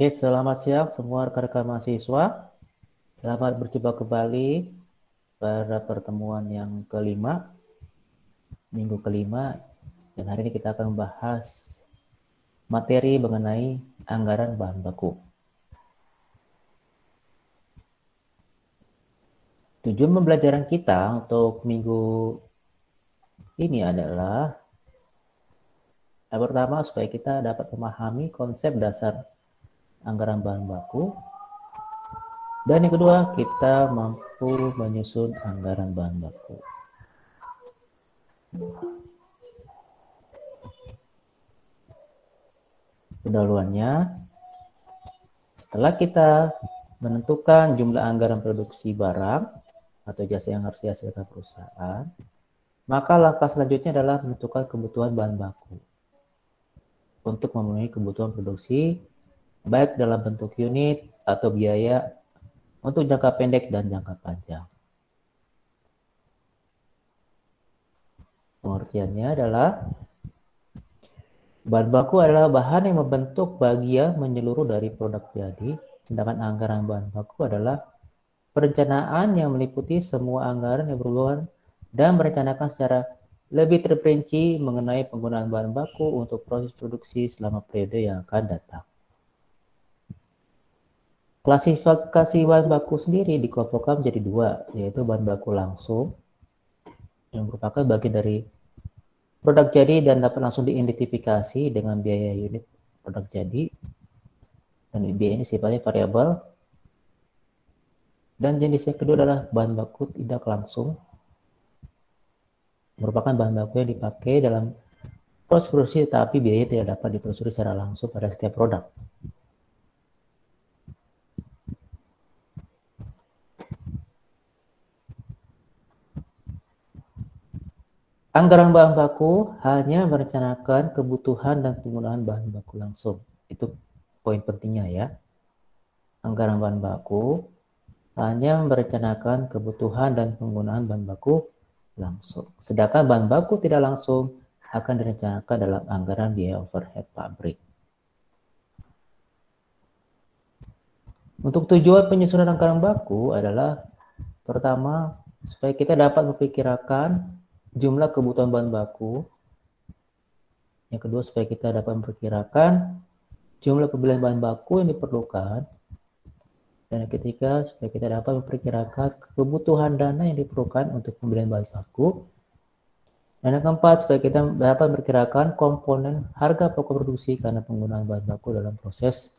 Oke, selamat siang semua rekan-rekan mahasiswa. Selamat berjumpa kembali pada pertemuan yang kelima, minggu kelima. Dan hari ini kita akan membahas materi mengenai anggaran bahan baku. Tujuan pembelajaran kita untuk minggu ini adalah yang pertama supaya kita dapat memahami konsep dasar anggaran bahan baku. Dan yang kedua, kita mampu menyusun anggaran bahan baku. Pendahuluannya, setelah kita menentukan jumlah anggaran produksi barang atau jasa yang harus dihasilkan perusahaan, maka langkah selanjutnya adalah menentukan kebutuhan bahan baku untuk memenuhi kebutuhan produksi, baik dalam bentuk unit atau biaya untuk jangka pendek dan jangka panjang. Pengertiannya adalah bahan baku adalah bahan yang membentuk bagian menyeluruh dari produk jadi, sedangkan anggaran bahan baku adalah perencanaan yang meliputi semua anggaran yang berhubungan dan merencanakan secara lebih terperinci mengenai penggunaan bahan baku untuk proses produksi selama periode yang akan datang. Klasifikasi bahan baku sendiri dikelompokkan menjadi dua, yaitu bahan baku langsung yang merupakan bagian dari produk jadi dan dapat langsung diidentifikasi dengan biaya unit produk jadi, dan biaya ini sifatnya variabel. Dan jenis yang kedua adalah bahan baku tidak langsung, merupakan bahan baku yang dipakai dalam proses produksi tetapi biaya tidak dapat ditelusuri secara langsung pada setiap produk. Anggaran bahan baku hanya merencanakan kebutuhan dan penggunaan bahan baku langsung. Itu poin pentingnya ya. Anggaran bahan baku hanya merencanakan kebutuhan dan penggunaan bahan baku langsung. Sedangkan bahan baku tidak langsung akan direncanakan dalam anggaran biaya overhead pabrik. Untuk tujuan penyusunan anggaran baku adalah pertama, supaya kita dapat memperkirakan jumlah kebutuhan bahan baku. Yang kedua, supaya kita dapat memperkirakan jumlah pembelian bahan baku yang diperlukan. Dan yang ketiga, supaya kita dapat memperkirakan kebutuhan dana yang diperlukan untuk pembelian bahan baku. Dan yang keempat, supaya kita dapat memperkirakan komponen harga pokok produksi karena penggunaan bahan baku dalam proses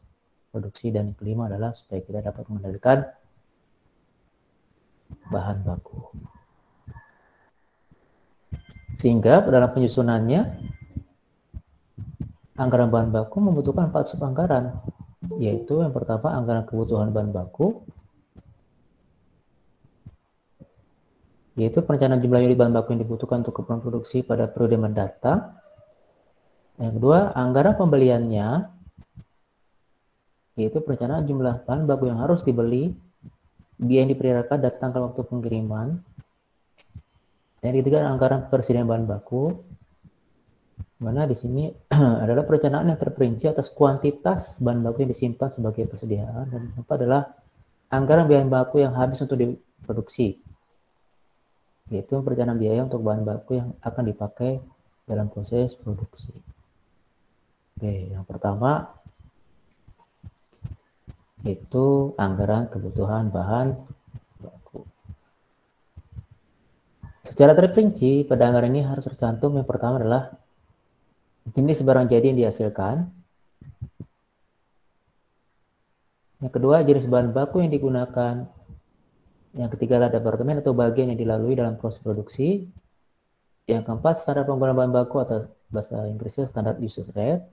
produksi. Dan yang kelima adalah supaya kita dapat mengendalikan bahan baku. Sehingga dalam penyusunannya, anggaran bahan baku membutuhkan 4 subanggaran, yaitu yang pertama anggaran kebutuhan bahan baku, yaitu perencanaan jumlah unit bahan baku yang dibutuhkan untuk keperluan produksi pada periode mendatang. Yang kedua, anggaran pembeliannya, yaitu perencanaan jumlah bahan baku yang harus dibeli, biaya yang diperkirakan dan tanggal waktu pengiriman. Dan yang ketiga, anggaran persediaan bahan baku, mana di sini adalah perencanaan yang terperinci atas kuantitas bahan baku yang disimpan sebagai persediaan. Dan yang keempat adalah anggaran bahan baku yang habis untuk diproduksi, yaitu perencanaan biaya untuk bahan baku yang akan dipakai dalam proses produksi. Oke, yang pertama itu anggaran kebutuhan bahan baku. Secara terperinci, pada anggaran ini harus tercantum yang pertama adalah jenis barang jadi yang dihasilkan. Yang kedua, jenis bahan baku yang digunakan. Yang ketiga adalah departemen atau bagian yang dilalui dalam proses produksi. Yang keempat, standar penggunaan bahan baku atau bahasa Inggrisnya standar usage rate.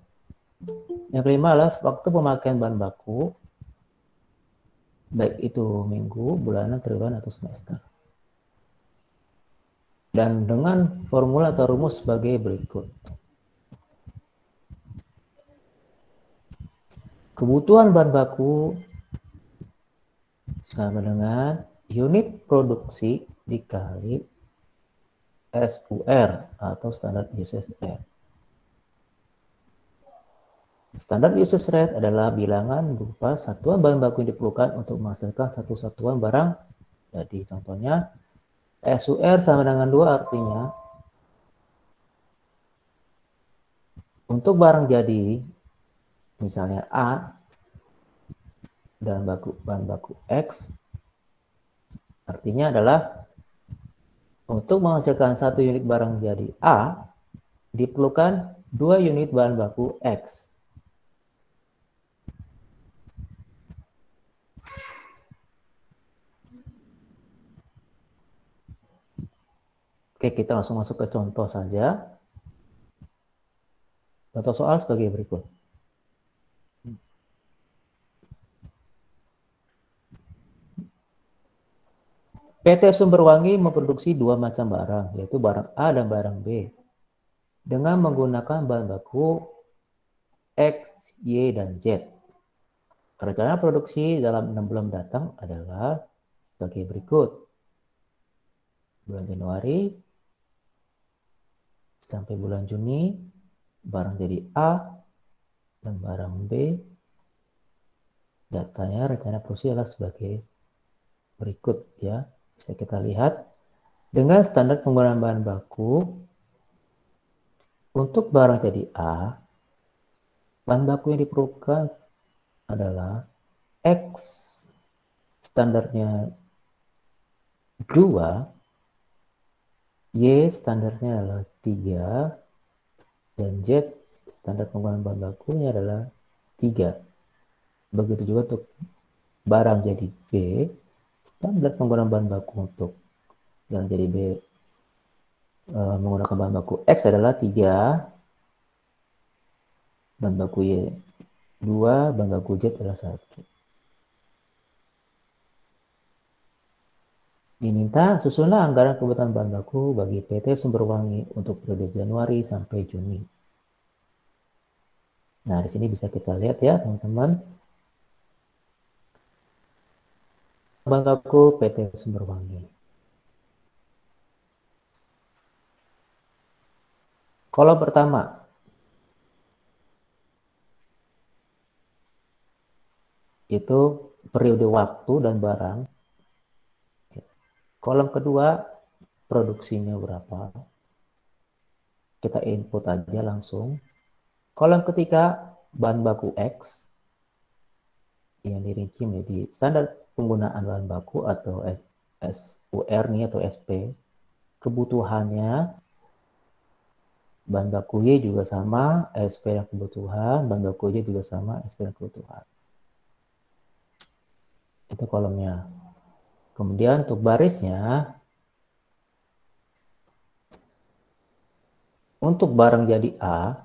Yang kelima adalah waktu pemakaian bahan baku, baik itu minggu, bulanan, triwulan, atau semester. Dan dengan formula atau rumus sebagai berikut. Kebutuhan bahan baku sama dengan unit produksi dikali SUR atau standar usage rate. Standar usage rate adalah bilangan berupa satuan bahan baku yang diperlukan untuk menghasilkan satu satuan barang. Jadi contohnya SUR sama dengan 2, artinya untuk barang jadi misalnya A dan bahan baku X, artinya adalah untuk menghasilkan satu unit barang jadi A diperlukan 2 unit bahan baku X. Oke, kita langsung masuk ke contoh saja. Contoh soal sebagai berikut. PT Sumberwangi memproduksi 2 macam barang, yaitu barang A dan barang B, dengan menggunakan bahan baku X, Y, dan Z. Rencana produksi dalam 6 bulan mendatang adalah sebagai berikut. Bulan Januari sampai bulan Juni, barang jadi A dan barang B, datanya rencana produksi adalah sebagai berikut ya. Bisa kita lihat dengan standar penggunaan bahan baku untuk barang jadi A, bahan baku yang diperlukan adalah X, standarnya 2, Y standarnya adalah 3, dan Z standar penggunaan bahan bakunya adalah 3. Begitu juga untuk barang jadi B, standar penggunaan bahan baku untuk barang jadi B menggunakan bahan baku X adalah 3, bahan baku Y 2, bahan baku Z adalah 1. Diminta susunlah anggaran kebutuhan bahan baku bagi PT Sumberwangi untuk periode Januari sampai Juni. Nah, di sini bisa kita lihat ya, teman-teman. Bahan baku PT Sumberwangi. Kolom pertama itu periode waktu dan barang. Kolom kedua produksinya berapa. Kita input aja langsung. Kolom ketiga bahan baku X yang dirinci menjadi standar penggunaan bahan baku atau SUR nih atau SP. Kebutuhannya bahan baku Y juga sama, SP yang kebutuhan, bahan baku Y juga sama, SP yang kebutuhan. Itu kolomnya. Kemudian untuk barisnya, untuk barang jadi A,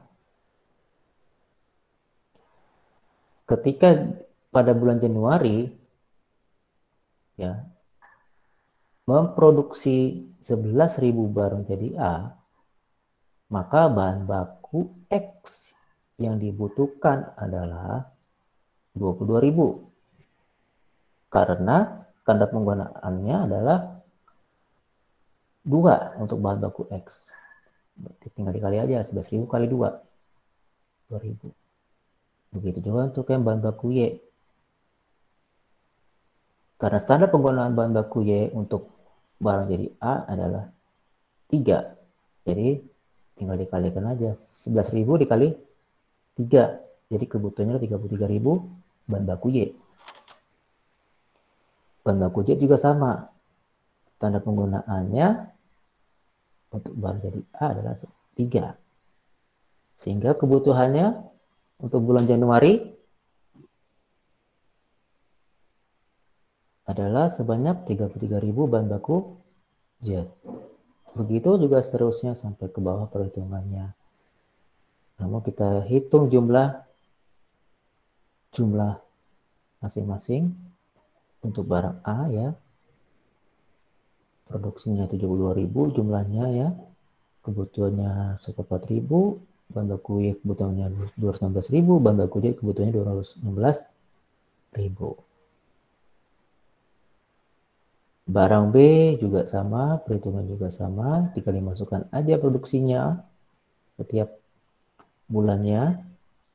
ketika pada bulan Januari ya memproduksi 11.000 barang jadi A, maka bahan baku X yang dibutuhkan adalah 22.000. Karena standar penggunaannya adalah 2 untuk bahan baku X. Berarti tinggal dikali aja 11.000 kali 2. 2.000. Begitu juga untuk yang bahan baku Y. Karena standar penggunaan bahan baku Y untuk barang jadi A adalah 3. Jadi tinggal dikalikan aja. 11.000 dikali 3. Jadi kebutuhannya 33.000 bahan baku Y. Bahan baku Z juga sama. Standar penggunaannya untuk barang jadi A adalah 3. Sehingga kebutuhannya untuk bulan Januari adalah sebanyak 33.000 bahan baku Z. Begitu juga seterusnya sampai ke bawah perhitungannya. Namun kita hitung jumlah masing-masing. Untuk barang A ya, produksinya 72.000 jumlahnya ya, kebutuhannya 104.000, bahan baku Y kebutuhannya 216.000, bahan baku Z kebutuhannya 216.000. Barang B juga sama, perhitungan juga sama, tinggal dimasukkan aja produksinya setiap bulannya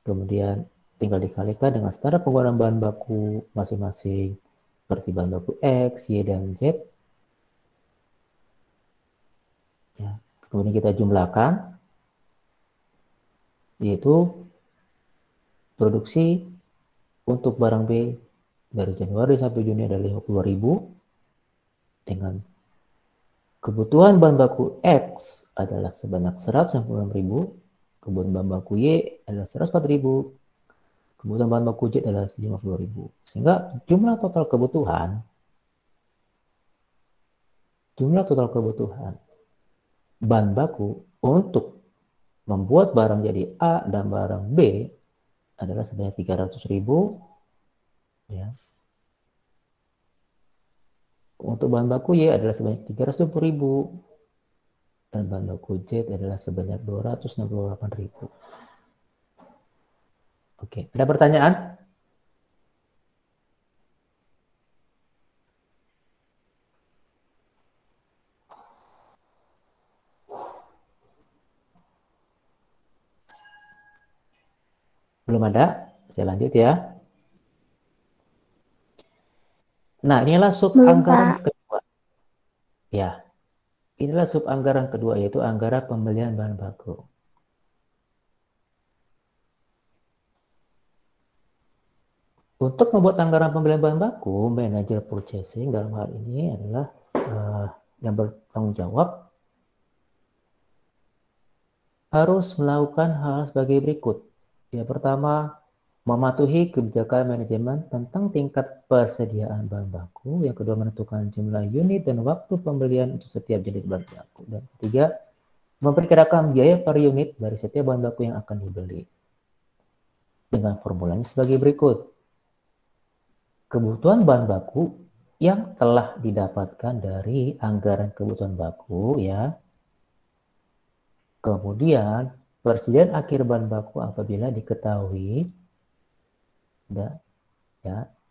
Kemudian tinggal dikalikan dengan standar penggunaan bahan baku masing-masing, seperti bahan baku X, Y, dan Z. Ya. Kemudian kita jumlahkan, yaitu produksi untuk barang B dari Januari sampai Juni adalah 50.000, dengan kebutuhan bahan baku X adalah sebanyak 196.000, kebutuhan bahan baku Y adalah 104.000, kebutuhan bahan baku Z adalah 50.000. Sehingga jumlah total kebutuhan bahan baku untuk membuat barang jadi A dan barang B adalah sebanyak 300.000, ya. Untuk bahan baku Y adalah sebanyak 320.000 dan bahan baku Z adalah sebanyak 268.000. Oke, ada pertanyaan? Belum ada? Saya lanjut ya. Nah, inilah sub Belum, anggaran Pak. kedua. Ya, inilah sub anggaran kedua, yaitu anggaran pembelian bahan baku. Untuk membuat anggaran pembelian bahan baku, manajer purchasing dalam hal ini adalah yang bertanggung jawab harus melakukan hal sebagai berikut. Yang pertama, mematuhi kebijakan manajemen tentang tingkat persediaan bahan baku. Yang kedua, menentukan jumlah unit dan waktu pembelian untuk setiap jenis bahan baku. Dan ketiga, memperkirakan biaya per unit dari setiap bahan baku yang akan dibeli. Dengan formulanya sebagai berikut. Kebutuhan bahan baku yang telah didapatkan dari anggaran kebutuhan baku, ya. Kemudian persediaan akhir bahan baku apabila diketahui,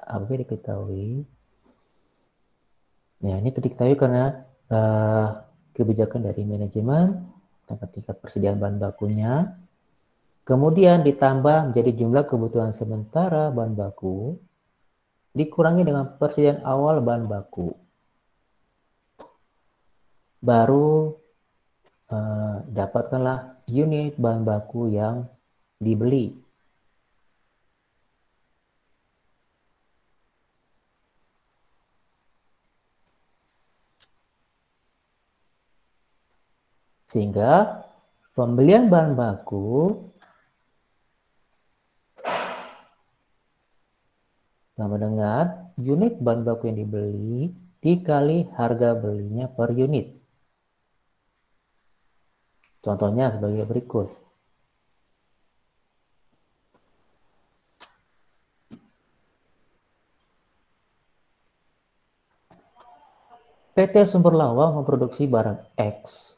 apabila diketahui, ya ini diketahui karena kebijakan dari manajemen tentang tingkat persediaan bahan bakunya. Kemudian ditambah menjadi jumlah kebutuhan sementara bahan baku dikurangi dengan persediaan awal bahan baku. Baru dapatkanlah unit bahan baku yang dibeli. Sehingga pembelian bahan baku sama dengan unit bahan baku yang dibeli dikali harga belinya per unit. Contohnya sebagai berikut. PT Sumber Lawang memproduksi barang X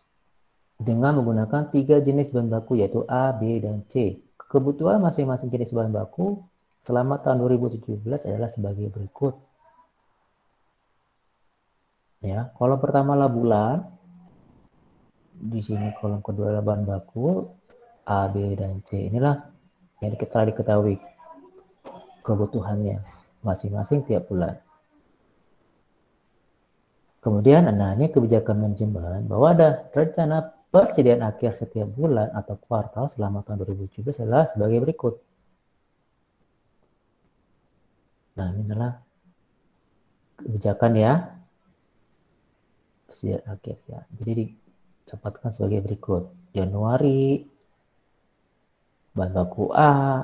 dengan menggunakan 3 jenis bahan baku, yaitu A, B, dan C. Kebutuhan masing-masing jenis bahan baku selama tahun 2017 adalah sebagai berikut. Ya, kolom pertama adalah bulan. Di sini kolom kedua adalah bahan baku A, B, dan C. Inilah yang telah diketahui kebutuhannya masing-masing tiap bulan. Kemudian, ini kebijakan manajemen bahwa ada rencana persediaan akhir setiap bulan atau kuartal selama tahun 2017 adalah sebagai berikut. Nah, ini adalah kebijakan ya, persediaan akhir ya. Jadi didapatkan sebagai berikut. Januari, bahan baku A,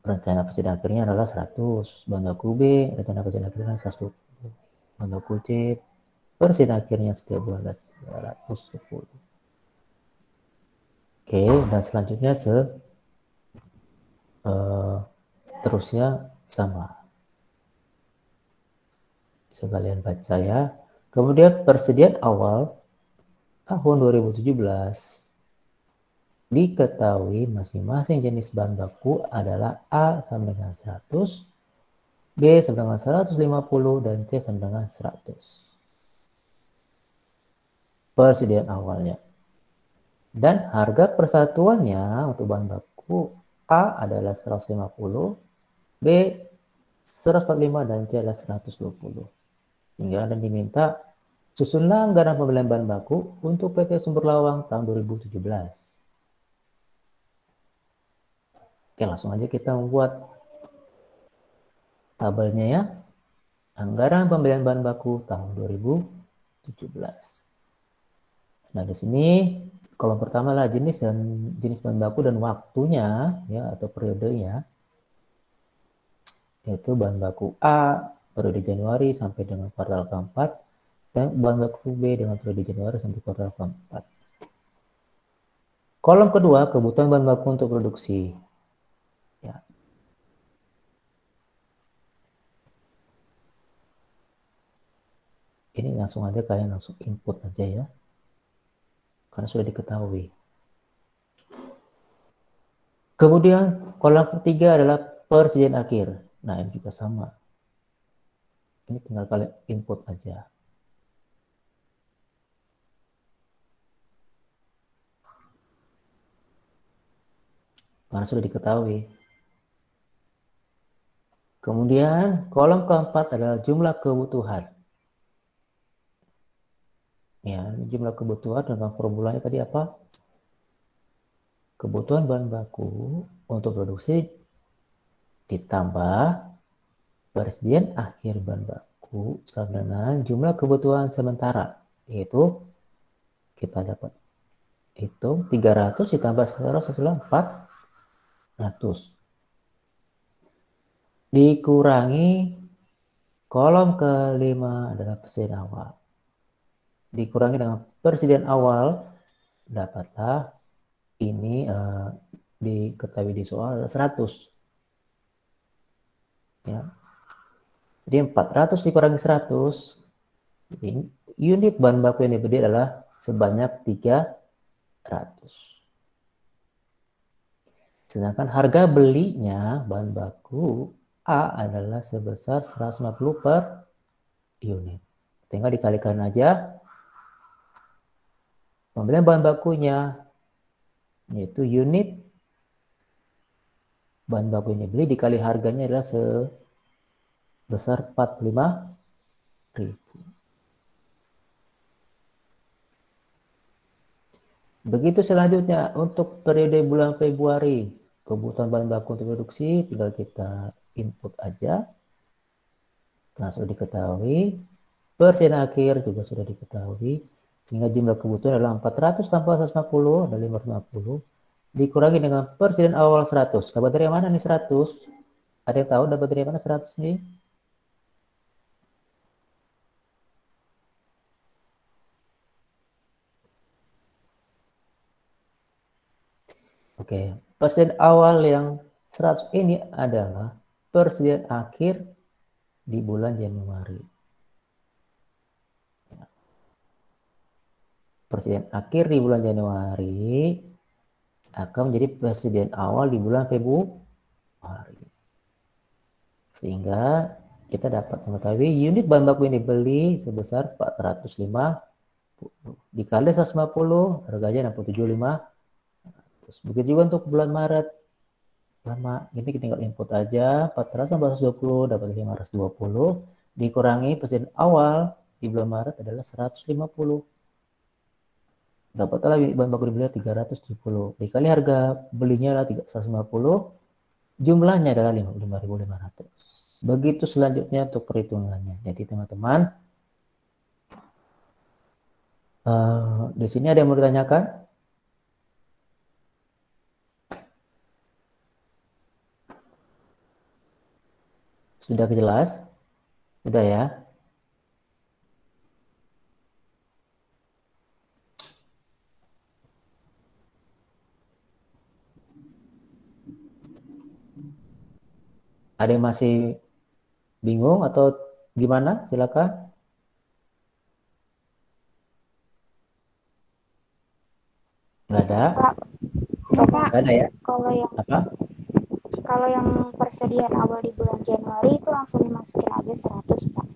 rencana persediaan akhirnya adalah 100. Bahan baku B, rencana persediaan akhirnya 120. Bahan baku C, persediaan akhirnya setiap bulan 110. Oke, dan selanjutnya terusnya sama. Bisa kalian baca ya. Kemudian persediaan awal tahun 2017 diketahui masing-masing jenis bahan baku adalah A sama dengan 100, B sama dengan 150, dan C sama dengan 100. Persediaan awalnya. Dan harga persatuannya untuk bahan baku A adalah 150, B 145, dan C adalah 120. Hingga Anda diminta susunlah anggaran pembelian bahan baku untuk PT Sumber Lawang tahun 2017. Oke, langsung aja kita membuat tabelnya ya. Anggaran pembelian bahan baku tahun 2017. Nah, di sini kolom pertama lah jenis bahan baku dan waktunya ya atau periodenya. Yaitu bahan baku A periode Januari sampai dengan kuartal keempat dan bahan baku B dengan periode Januari sampai kuartal keempat. Kolom kedua kebutuhan bahan baku untuk produksi. Ya. Ini langsung aja kalian langsung input aja ya. Karena sudah diketahui. Kemudian kolom ketiga adalah persediaan akhir. Nah, ini juga sama. Ini tinggal kalian input aja. Karena sudah diketahui. Kemudian kolom keempat adalah jumlah kebutuhan. Ya, jumlah kebutuhan dengan formulanya tadi apa? Kebutuhan bahan baku untuk produksi ditambah persediaan akhir bahan baku sama dengan jumlah kebutuhan sementara, yaitu kita dapat hitung 300 ditambah 100 adalah 400 dikurangi kolom kelima adalah persediaan awal, dikurangi dengan persediaan awal, dapatlah ini diketahui di soal adalah 100 ya. Jadi 400 dikurangi 100, jadi unit bahan baku yang dibeli adalah sebanyak 300. Sedangkan harga belinya bahan baku A adalah sebesar 150 per unit. Tinggal dikalikan aja pembelian bahan bakunya, yaitu unit bahan baku yang dibeli dikali harganya adalah sebesar 45.000. Begitu selanjutnya untuk periode bulan Februari, kebutuhan bahan baku untuk produksi tinggal kita input aja. Nah, sudah diketahui. Persediaan akhir juga sudah diketahui. Sehingga jumlah kebutuhan adalah 400 tambah 150 adalah 550. Dikurangi dengan persediaan awal 100. Dapat dari mana nih 100? Ada yang tahu dapat dari mana 100 nih? Oke, persediaan awal yang 100 ini adalah persediaan akhir di bulan Januari. Persediaan akhir di bulan Januari akan menjadi persediaan awal di bulan Februari. Sehingga kita dapat mengetahui unit bahan baku yang dibeli sebesar 450 dikali 150 harganya 67.500. Begitu juga untuk bulan Maret. Sama, ini kita tinggal input aja 400 tambah 120 dapat 520 dikurangi persediaan awal di bulan Maret adalah 150. Dapatlah bahan baku dibeli 370 dikali harga belinya adalah 150, jumlahnya adalah 55.500. Begitu selanjutnya untuk perhitungannya. Jadi teman-teman, di sini ada yang mau ditanyakan? Sudah jelas? Sudah ya? Ada yang masih bingung atau gimana? Silakan. Nggak ada? Bapak, Nggak ada ya? kalau yang Apa? kalau yang persediaan awal di bulan Januari itu langsung dimasukin aja 100, Pak.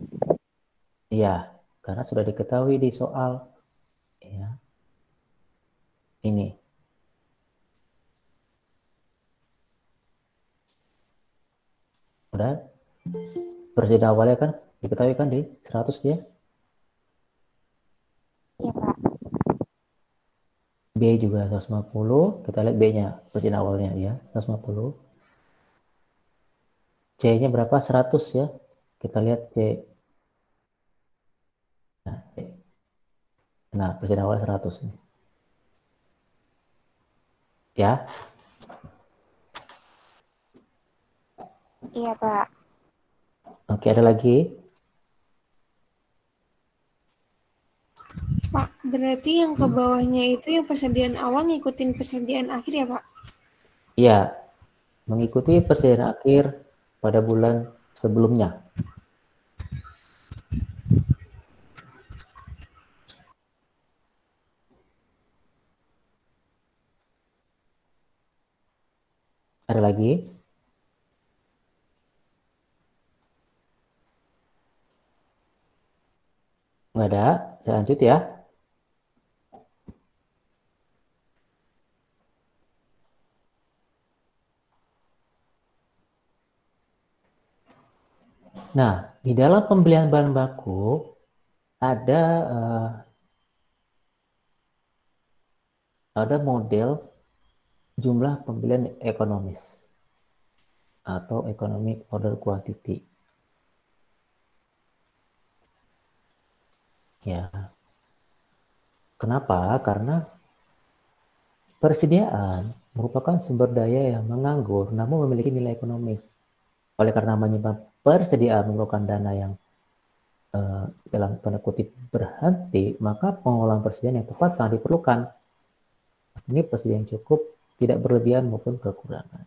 Iya, karena sudah diketahui di soal ya. Ini. Ada persediaan awalnya kan diketahui kan di 100 ya. Iya, Pak. B juga 150, kita lihat B-nya persediaan awalnya ya, 150. C-nya berapa? 100 ya. Kita lihat C. Nah, persediaan awal 100 nih. Ya. Iya, Pak. Oke, ada lagi? Pak, berarti yang ke bawahnya itu yang persediaan awal ngikutin persediaan akhir ya, Pak? Iya, mengikuti persediaan akhir pada bulan sebelumnya. Ada lagi? Nggak ada? Saya lanjut ya. Nah, di dalam pembelian bahan baku ada model jumlah pembelian ekonomis atau economic order quantity. Ya, kenapa? Karena persediaan merupakan sumber daya yang menganggur namun memiliki nilai ekonomis. Oleh karena menyimpan persediaan merupakan dana yang dalam tanda kutip berhenti, maka pengelolaan persediaan yang tepat sangat diperlukan. Ini persediaan cukup, tidak berlebihan maupun kekurangan.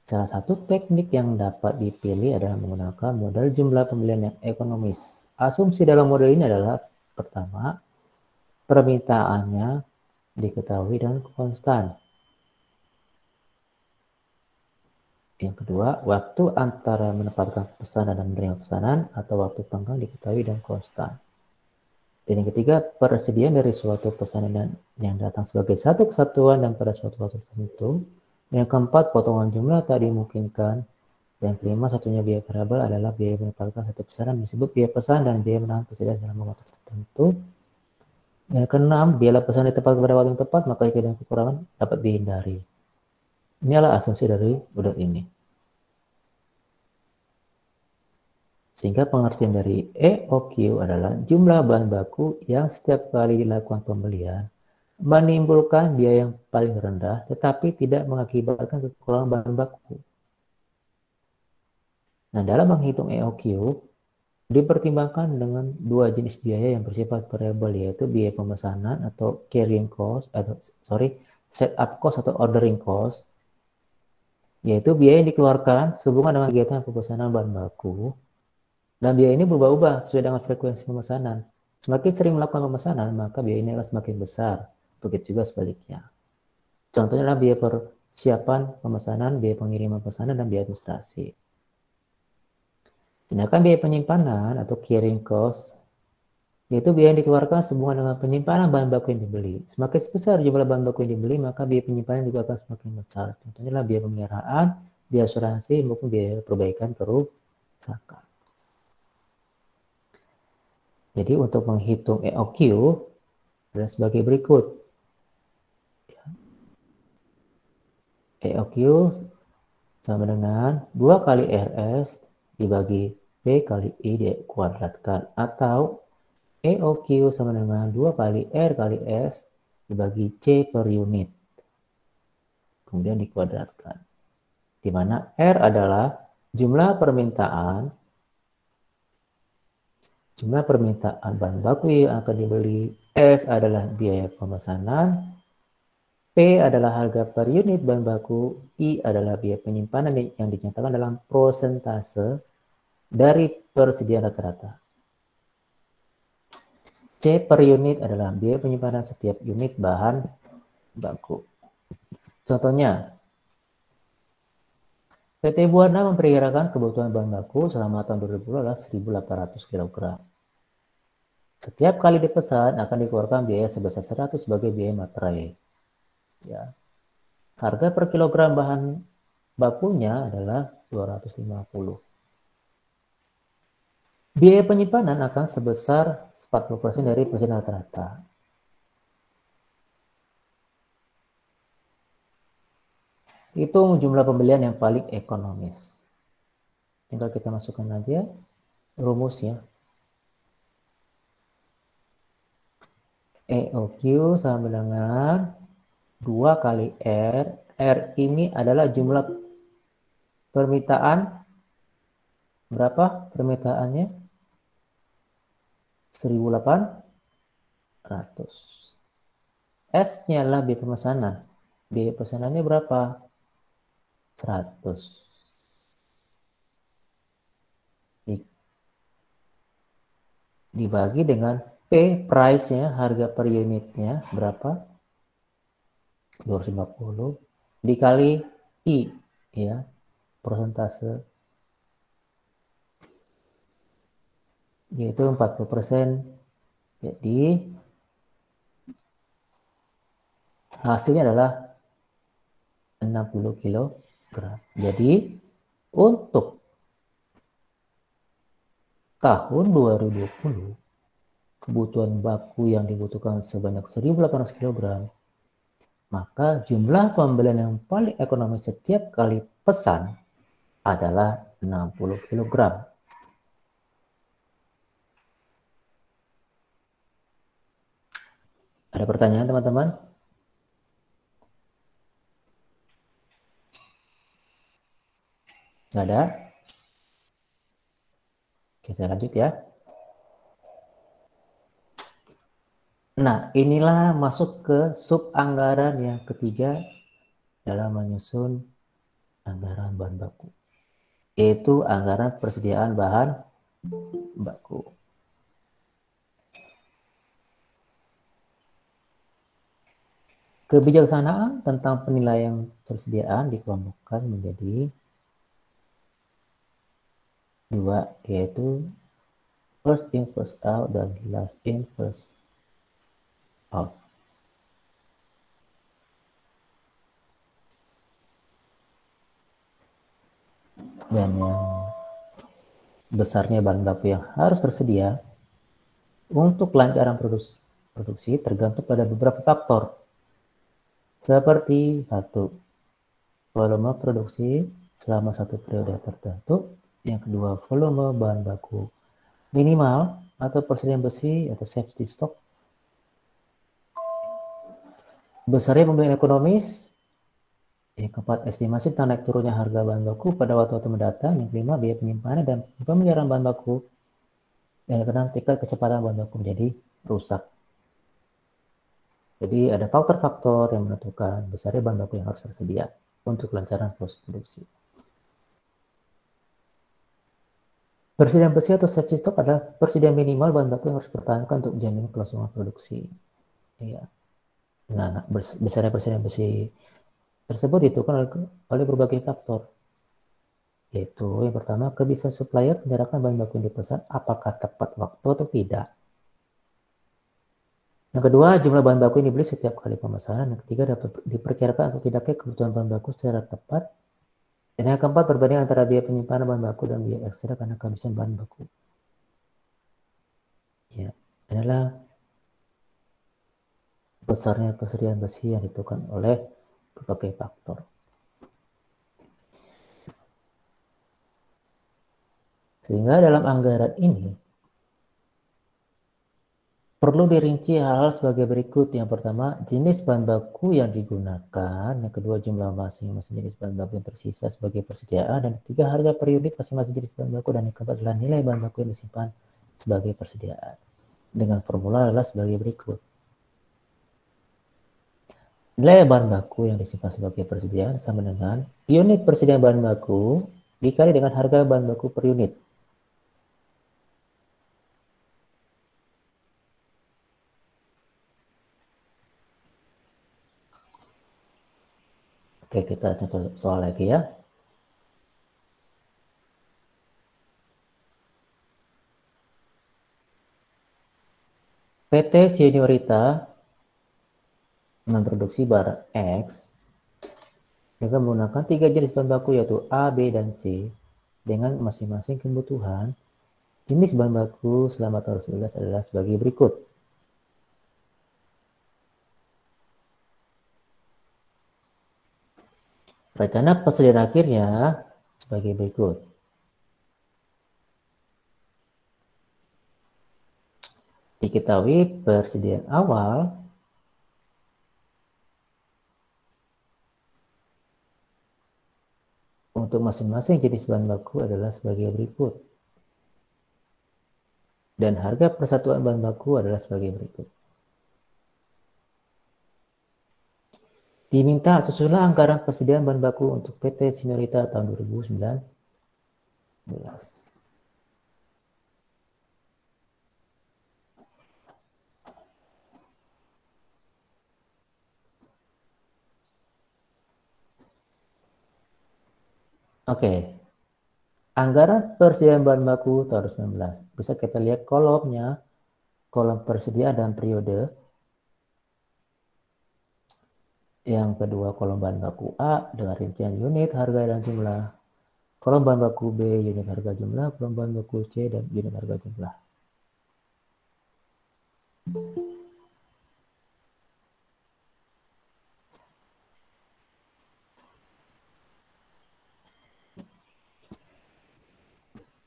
Salah satu teknik yang dapat dipilih adalah menggunakan model jumlah pembelian yang ekonomis. Asumsi dalam model ini adalah pertama, permintaannya diketahui dan konstan. Yang kedua, waktu antara menempatkan pesanan dan menerima pesanan atau waktu tanggal diketahui dan konstan. Dan yang ketiga, persediaan dari suatu pesanan yang datang sebagai satu kesatuan dan pada suatu waktu tertentu. Yang keempat, potongan jumlah tak dimungkinkan. Yang kelima, satunya biaya variabel adalah biaya menempatkan satu pesanan disebut biaya pesan dan biaya menahan persediaan dalam waktu tertentu. Yang keenam, bila pesan ditempatkan pada waktu yang tepat, maka jika ada kekurangan dapat dihindari. Inilah asumsi dari model ini. Sehingga pengertian dari EOQ adalah jumlah bahan baku yang setiap kali dilakukan pembelian menimbulkan biaya yang paling rendah tetapi tidak mengakibatkan kekurangan bahan baku. Nah, dalam menghitung EOQ dipertimbangkan dengan dua jenis biaya yang bersifat variabel, yaitu biaya pemesanan atau carrying cost setup cost atau ordering cost, yaitu biaya yang dikeluarkan sehubungan dengan kegiatan pemesanan bahan baku. Dan biaya ini berubah-ubah sesuai dengan frekuensi pemesanan. Semakin sering melakukan pemesanan, maka biaya ini akan semakin besar. Begitu juga sebaliknya. Contohnya adalah biaya persiapan pemesanan, biaya pengiriman pesanan, dan biaya administrasi. Sedangkan biaya penyimpanan atau carrying cost, yaitu biaya yang dikeluarkan sehubungan dengan penyimpanan bahan baku yang dibeli. Semakin besar jumlah bahan baku yang dibeli, maka biaya penyimpanan juga akan semakin besar. Contohnya adalah biaya pemeliharaan, biaya asuransi, maupun biaya perbaikan kerusakan. Jadi untuk menghitung EOQ adalah sebagai berikut. EOQ sama dengan 2 kali RS dibagi P kali I dikuadratkan. Atau EOQ sama dengan 2 kali R kali S dibagi C per unit. Kemudian dikuadratkan. Di mana R adalah jumlah permintaan bahan baku yang akan dibeli, S adalah biaya pemesanan, P adalah harga per unit bahan baku, I adalah biaya penyimpanan yang dinyatakan dalam prosentase dari persediaan rata-rata. C per unit adalah biaya penyimpanan setiap unit bahan baku. Contohnya, PT Buana memperkirakan kebutuhan bahan baku selama tahun 2020 adalah 1.800 kg. Setiap kali dipesan akan dikeluarkan biaya sebesar 100 sebagai biaya materai. Ya. Harga per kilogram bahan bakunya adalah 250. Biaya penyimpanan akan sebesar 40% dari persediaan rata-rata. Hitung jumlah pembelian yang paling ekonomis. Tinggal kita masukkan aja rumusnya. EOQ sama dengan 2 kali R. R ini adalah jumlah permintaan. Berapa permintaannya? 1.800. S-nya adalah biaya pemesanan. Biaya pemesanannya berapa? 100. Dibagi dengan P, price-nya, harga per unitnya berapa? 250 dikali I, ya, persentase, yaitu 40%. Jadi hasilnya adalah 60 kg. Jadi untuk tahun 2020 kebutuhan baku yang dibutuhkan sebanyak 1.800 kg, maka jumlah pembelian yang paling ekonomis setiap kali pesan adalah 60 kg. Ada pertanyaan teman-teman? Nggak ada? Kita lanjut ya. Nah, inilah masuk ke sub anggaran yang ketiga dalam menyusun anggaran bahan baku, yaitu anggaran persediaan bahan baku. Kebijaksanaan tentang penilaian persediaan dikelompokkan menjadi 2, yaitu first in first out dan last in first out. Dan yang besarnya bahan baku yang harus tersedia untuk kelancaran produksi tergantung pada beberapa faktor, seperti 1, volume produksi selama satu periode tertentu. Yang kedua, volume bahan baku minimal atau persediaan besi atau safety stock. Besarnya pembelian ekonomis. Yang keempat, estimasi tentang naik turunnya harga bahan baku pada waktu-waktu mendatang. Yang kelima, biaya penyimpanan dan pemeliharaan bahan baku. Dan yang keenam, tingkat kecepatan bahan baku menjadi rusak. Jadi ada faktor-faktor yang menentukan besarnya bahan baku yang harus tersedia untuk kelancaran proses produksi. Persediaan besi atau safety stock adalah persediaan minimal bahan baku yang harus dipertahankan untuk jaminan kelangsungan produksi. Ya. Nah, besarnya persediaan besi tersebut ditentukan oleh berbagai faktor. Yaitu yang pertama, kebiasaan supplier menyerahkan bahan baku yang dipesan apakah tepat waktu atau tidak. Yang kedua, jumlah bahan baku yang dibeli setiap kali pemesanan. Yang ketiga, dapat diperkirakan atau tidaknya kebutuhan bahan baku secara tepat. Dan yang keempat, perbandingan antara biaya penyimpanan bahan baku dan biaya ekstra karena kehabisan bahan baku. Ya, adalah besarnya persediaan besi yang ditentukan oleh berbagai faktor. Sehingga dalam anggaran ini perlu dirinci hal-hal sebagai berikut. Yang pertama, jenis bahan baku yang digunakan. Yang kedua, jumlah masing-masing jenis bahan baku yang tersisa sebagai persediaan. Dan ketiga, harga per unit masing-masing jenis bahan baku. Dan yang keempat adalah nilai bahan baku yang disimpan sebagai persediaan. Dengan formula adalah sebagai berikut. Nilai bahan baku yang disimpan sebagai persediaan sama dengan unit persediaan bahan baku dikali dengan harga bahan baku per unit. Oke, kita contoh soal lagi ya. PT Seniorita memproduksi barang X dengan menggunakan 3 jenis bahan baku yaitu A, B, dan C dengan masing-masing kebutuhan. Jenis bahan baku selama tahun 2011 adalah sebagai berikut. Rencana persediaan akhirnya sebagai berikut. Diketahui persediaan awal untuk masing-masing jenis bahan baku adalah sebagai berikut. Dan harga persatuan bahan baku adalah sebagai berikut. Diminta susunlah anggaran persediaan bahan baku untuk PT Sinerita tahun 2019. Oke. Anggaran persediaan bahan baku tahun 2019. Bisa kita lihat kolomnya, kolom persediaan dan periode. Yang kedua kolom bahan baku A dengan rincian unit, harga, dan jumlah. Kolom bahan baku B unit, harga, jumlah. Kolom bahan baku C dan unit, harga, jumlah.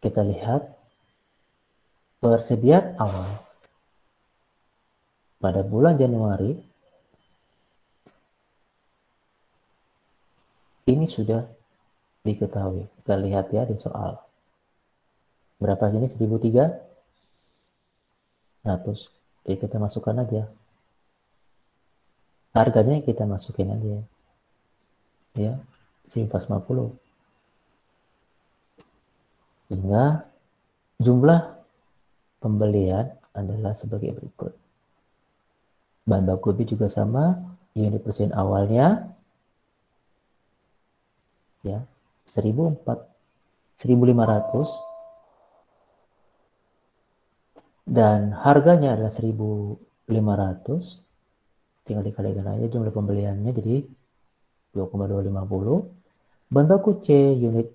Kita lihat persediaan awal pada bulan Januari ini sudah diketahui. Kita lihat ya di soal. Berapa sini? 1.300. Jadi kita masukkan aja. Harganya kita masukin aja. Ya, 1.450. Sehingga jumlah pembelian adalah sebagai berikut. Bahan baku B juga sama, unit persediaan awalnya ya 1.500 dan harganya adalah 1.500. Tinggal dikalikan aja jumlah pembeliannya jadi 2,250. Bahan baku C unit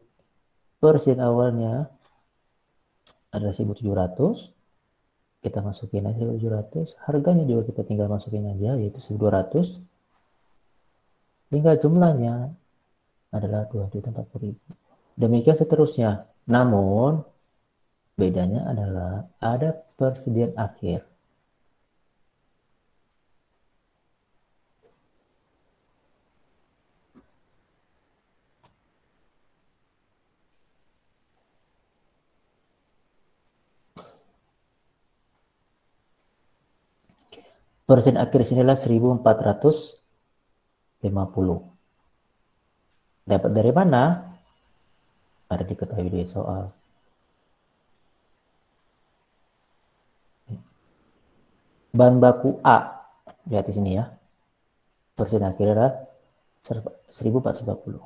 persediaan awalnya adalah 1.700. Kita masukin aja 1.700. Harganya juga kita tinggal masukin aja yaitu 1.200. Hingga jumlahnya adalah 2.040.000. Demikian seterusnya. Namun bedanya adalah ada persediaan akhir. Persediaan akhir di sinilah 1.450. Dapat dari mana? Ada diketahui di soal. Bahan baku A. Lihat di sini ya. Persediaan akhir adalah 1.450.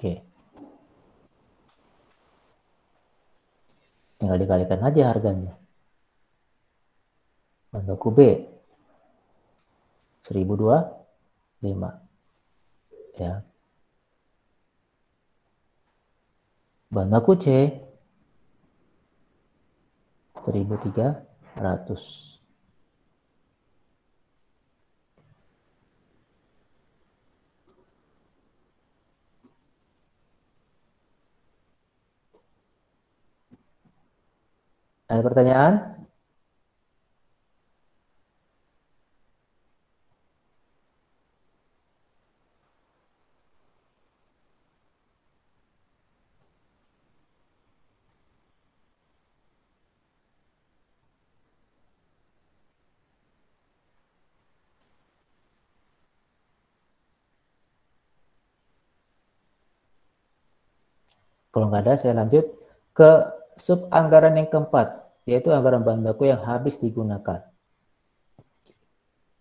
Oke. Tinggal dikalikan aja harganya. Bahan baku B 1.025 ya. Bahan baku C 1.300. Ada pertanyaan? Kalau nggak ada, saya lanjut ke sub anggaran yang keempat, yaitu anggaran bahan baku yang habis digunakan.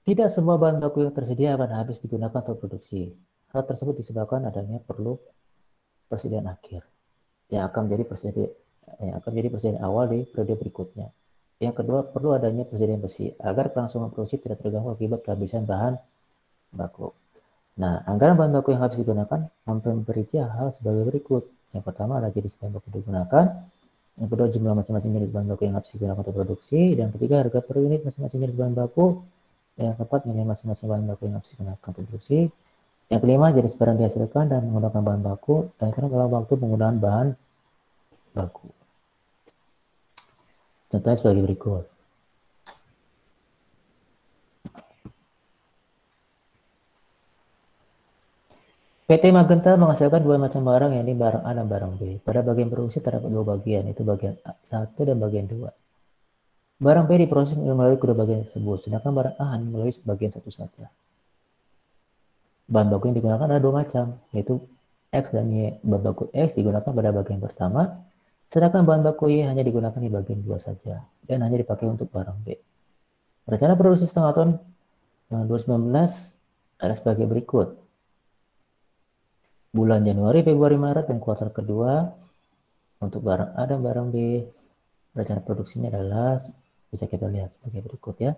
Tidak semua bahan baku yang tersedia akan habis digunakan untuk produksi. Hal tersebut disebabkan adanya perlu persediaan akhir yang akan menjadi persediaan awal di periode berikutnya. Yang kedua, perlu adanya persediaan besi agar kelangsungan produksi tidak terganggu akibat kehabisan bahan baku. Nah, anggaran bahan baku yang habis digunakan memperinci hal sebagai berikut. Yang pertama adalah jenis bahan baku digunakan, yang kedua jumlah masing-masing jenis bahan baku yang habis digunakan untuk produksi, dan ketiga harga per unit masing-masing jenis bahan baku, yang keempat nilai masing-masing bahan baku yang habis digunakan untuk produksi, yang kelima jenis barang dihasilkan dan menggunakan bahan baku, dan yang keenam adalah waktu penggunaan bahan baku. Contohnya sebagai berikut. PT Magenta menghasilkan dua macam barang, yakni barang A dan barang B. Pada bagian produksi terdapat dua bagian, yaitu bagian A1 dan bagian 2. Barang B diproses melalui kedua bagian tersebut, sedangkan barang A hanya melalui bagian satu saja. Bahan baku yang digunakan ada dua macam, yaitu X dan Y. Bahan baku X digunakan pada bagian pertama, sedangkan bahan baku Y hanya digunakan di bagian 2 saja, dan hanya dipakai untuk barang B. Rencana produksi setengah tahun 2019 ada sebagai berikut. Bulan Januari, Februari, Maret, dan kuartal kedua untuk barang A dan barang B. Rencana produksinya adalah bisa kita lihat sebagai berikut ya.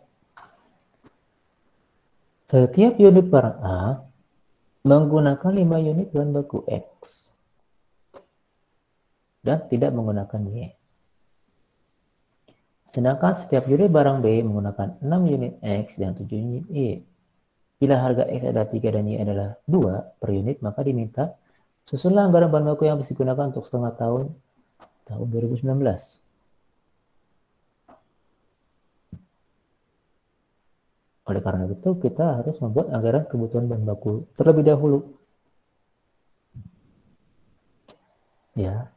Setiap unit barang A menggunakan 5 unit bahan baku X dan tidak menggunakan Y. Sedangkan setiap unit barang B menggunakan 6 unit X dan 7 unit Y. Bila harga X adalah 3 dan Y adalah 2 per unit, maka diminta susunlah anggaran bahan baku yang bisa digunakan untuk setengah tahun 2019. Oleh karena itu, kita harus membuat anggaran kebutuhan bahan baku terlebih dahulu. Ya,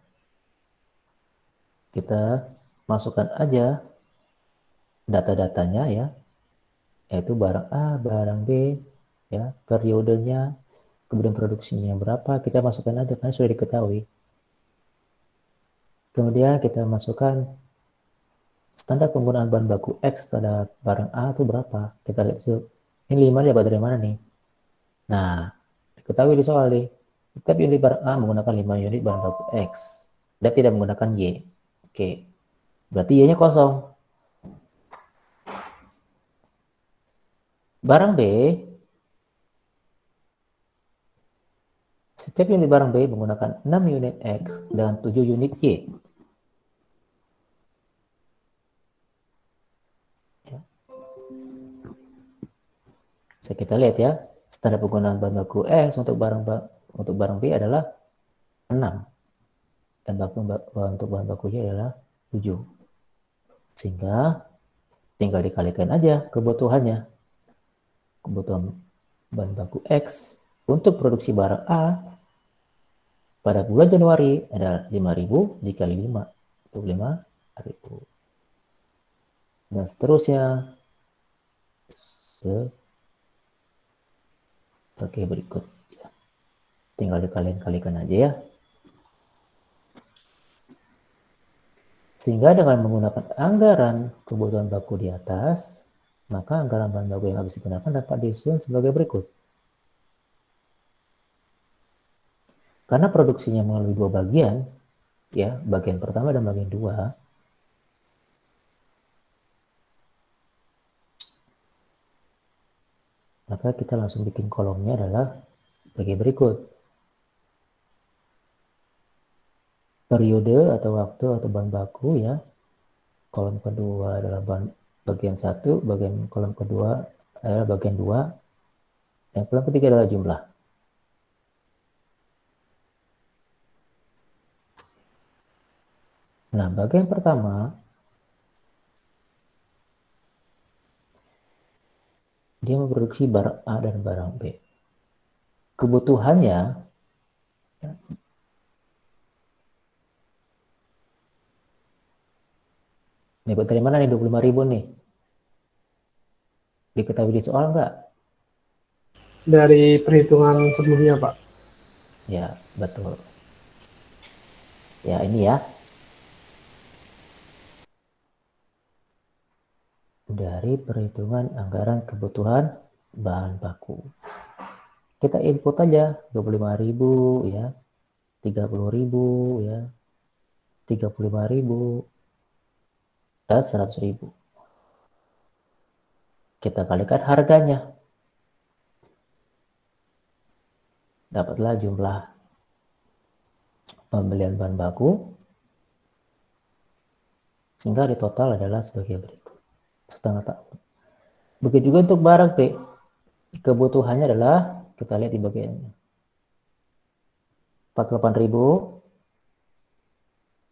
kita masukkan aja data-datanya ya, yaitu barang A, barang B, ya, periodenya, kemudian produksinya berapa, kita masukkan aja karena sudah diketahui. Kemudian kita masukkan standar penggunaan bahan baku X pada barang A itu berapa. Kita lihat ini 5 dapat dari mana nih. Nah, diketahui di soal nih. Setiap unit barang A menggunakan 5 unit bahan baku X dan tidak menggunakan Y. Oke, berarti Y-nya kosong. Barang B, setiap unit barang B menggunakan 6 unit X dan 7 unit Y. Bisa kita lihat ya, standar penggunaan bahan baku X untuk barang B adalah 6 dan untuk bahan baku Y adalah 7. Sehingga tinggal dikalikan aja kebutuhannya. Kebutuhan bahan baku X untuk produksi barang A pada bulan Januari adalah 5.000 dikali 5, 25.000. Dan seterusnya sebagai berikut. Tinggal dikalikan aja ya. Sehingga dengan menggunakan anggaran kebutuhan baku di atas, maka anggaran bahan baku yang habis digunakan dapat disusun sebagai berikut. Karena produksinya melalui dua bagian, ya, bagian pertama dan bagian dua, maka kita langsung bikin kolomnya adalah sebagai berikut. Periode atau waktu atau bahan baku ya. Kolom kedua adalah bagian 1, kolom kedua adalah bagian 2, dan kolom ketiga adalah jumlah. Nah, bagian pertama dia memproduksi barang A dan barang B. Kebutuhannya dapat dari mana nih 25.000 nih? Diketahui di soal enggak? Dari perhitungan sebelumnya, Pak. Ya, betul. Ya, ini ya. Dari perhitungan anggaran kebutuhan bahan baku. Kita input aja 25.000 ya, 30.000 ya, 35.000 dan 100.000. Kita kalikan harganya. Dapatlah jumlah pembelian bahan baku, sehingga di total adalah sebagai berikut. Setengah tahun. Begitu juga untuk barang P. Kebutuhannya adalah, kita lihat di bagiannya. 48.000,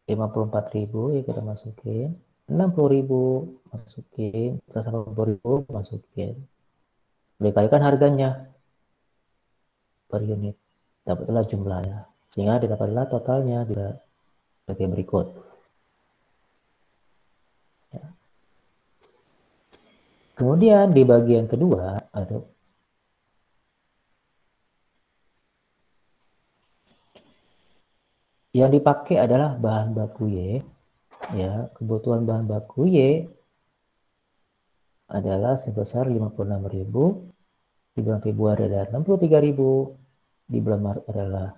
54.000 ya kita masukin, 60.000 masukin, 180.000 masukin. Dikalikan harganya per unit, dapatlah jumlahnya. Sehingga didapatlah totalnya juga sebagai berikut. Ya. Kemudian di bagian kedua, atau yang dipakai adalah bahan baku Y. Ya, kebutuhan bahan baku Y adalah sebesar 56.000, di bulan Februari adalah 63.000, di bulan Maret adalah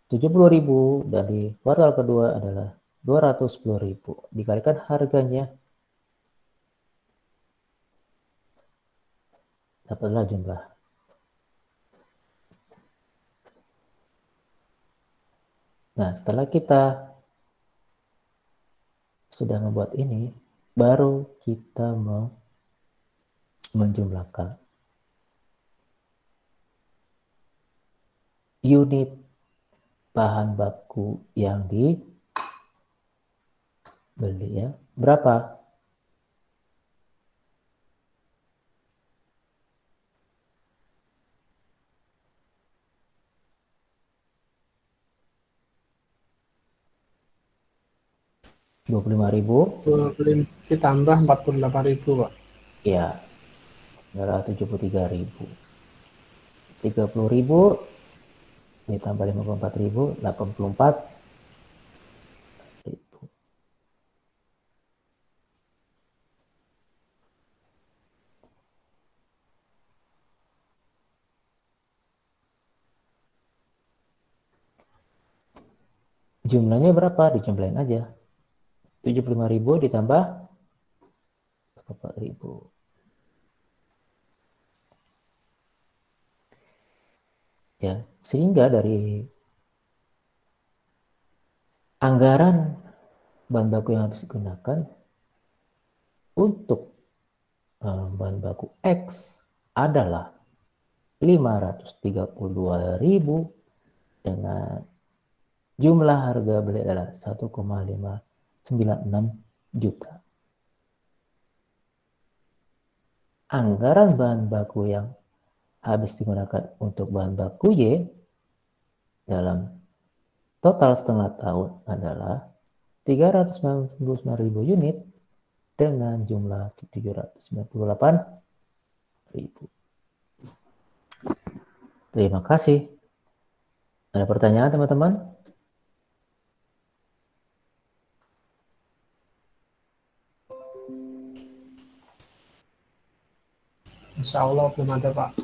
70.000, dan di kuartal kedua adalah 210.000. Dikalikan harganya, dapatlah jumlah. Nah, setelah kita sudah membuat ini, baru kita menjumlahkan unit bahan baku yang dibeli ya. Berapa? $25.000 ditambah 48.000 Pak. ya, adalah 73.000. 30.000 ditambah 54.000, 84.000. Jumlahnya berapa? Dijumlahin aja. 75.000 ditambah 4.000. Ya, sehingga dari anggaran bahan baku yang habis digunakan untuk bahan baku X adalah 532.000 dengan jumlah harga beli adalah 1,596 juta. Anggaran bahan baku yang habis digunakan untuk bahan baku Y dalam total setengah tahun adalah 399.000 unit dengan jumlah 798.000. Terima kasih. Ada pertanyaan teman-teman? Insya Allah belum ada Pak.